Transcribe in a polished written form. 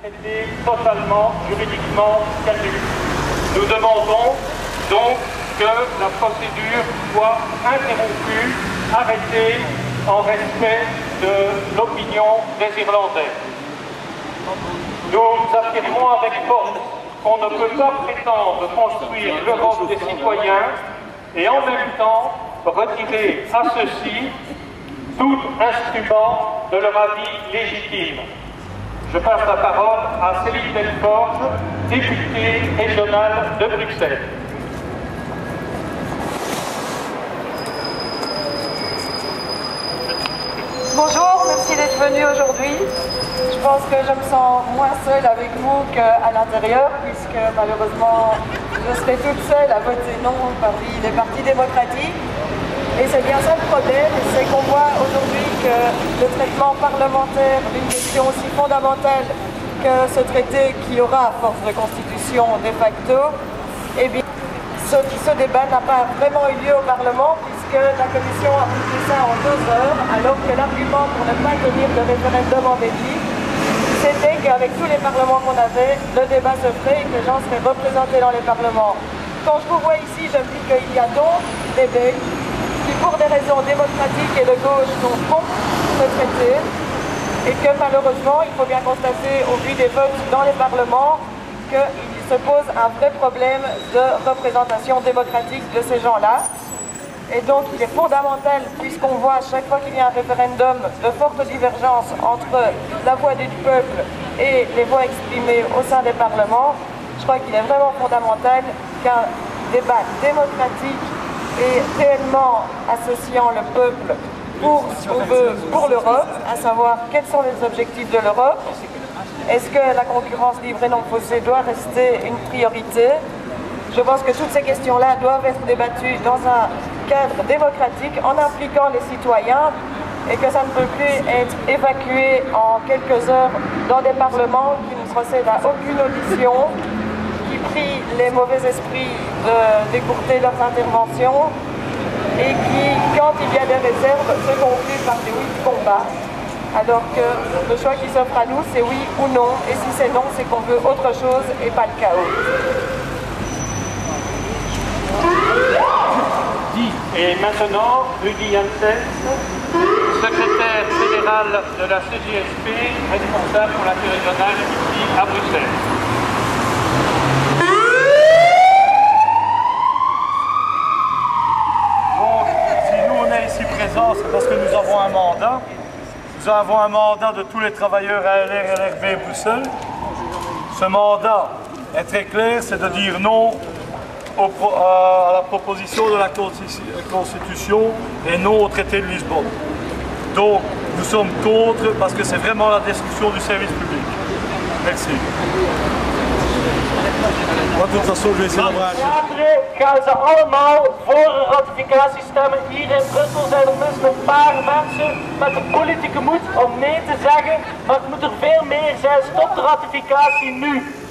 traité totalement, juridiquement caduque. Nous demandons donc que la procédure soit interrompue, arrêtée, en respect de l'opinion des Irlandais. Nous affirmons avec force qu'on ne peut pas prétendre construire l'Europe des citoyens et en même temps retirer à ceux-ci tout instrument de leur avis légitime. Je passe la parole à Céline Delforge, députée régionale de Bruxelles. Bonjour, merci d'être venu aujourd'hui. Je pense que je me sens moins seule avec vous qu'à l'intérieur, puisque malheureusement, je serai toute seule à voter non parmi les partis démocratiques. Et c'est bien ça le problème, c'est qu'on voit aujourd'hui que le traitement parlementaire d'une question aussi fondamentale que ce traité qui aura force de constitution de facto, eh bien, ce débat n'a pas vraiment eu lieu au Parlement, puisque la Commission a poussé ça en 2 heures, alors que l'argument pour ne pas tenir de référendum en Belgique, c'était qu'avec tous les parlements qu'on avait, le débat se ferait et que les gens seraient représentés dans les parlements. Quand je vous vois ici, je me dis qu'il y a donc des Belges qui, pour des raisons démocratiques et de gauche, sont contre ce traité, et que malheureusement, il faut bien constater, au vu des votes dans les parlements, qu'il se pose un vrai problème de représentation démocratique de ces gens-là. Et donc il est fondamental, puisqu'on voit à chaque fois qu'il y a un référendum de fortes divergences entre la voix du peuple et les voix exprimées au sein des parlements, je crois qu'il est vraiment fondamental qu'un débat démocratique et réellement associant le peuple pour ce qu'on veut pour l'Europe, à savoir quels sont les objectifs de l'Europe. Est-ce que la concurrence libre et non faussée doit rester une priorité? Je pense que toutes ces questions-là doivent être débattues dans un cadre démocratique en impliquant les citoyens et que ça ne peut plus être évacué en quelques heures dans des parlements qui ne procèdent à aucune audition, qui prient les mauvais esprits d'écourter leurs interventions et qui, quand il y a des réserves, se concluent par des oui de combat. Alors que le choix qui s'offre à nous, c'est oui ou non, et si c'est non, c'est qu'on veut autre chose et pas le chaos. Et maintenant, Rudy Janssen, secrétaire fédéral de la CGSP, responsable pour l'interrégional ici à Bruxelles. Donc, si nous on est ici présents, c'est parce que nous avons un mandat. Nous avons un mandat de tous les travailleurs ALR et LRB Bruxelles. Ce mandat est très clair, c'est de dire non à la proposition de la Constitution et non au traité de Lisbonne. Donc, nous sommes contre parce que c'est vraiment la destruction du service public. Merci. Moi, de toute façon, je vais essayer d'avoir gaan ze allemaal voor een ratificatie stemmen. Hier in Brussel zijn er dus een paar mensen met de politieke moed om nee te zeggen, maar het moet er veel meer zijn. Stop de ratificatie nu.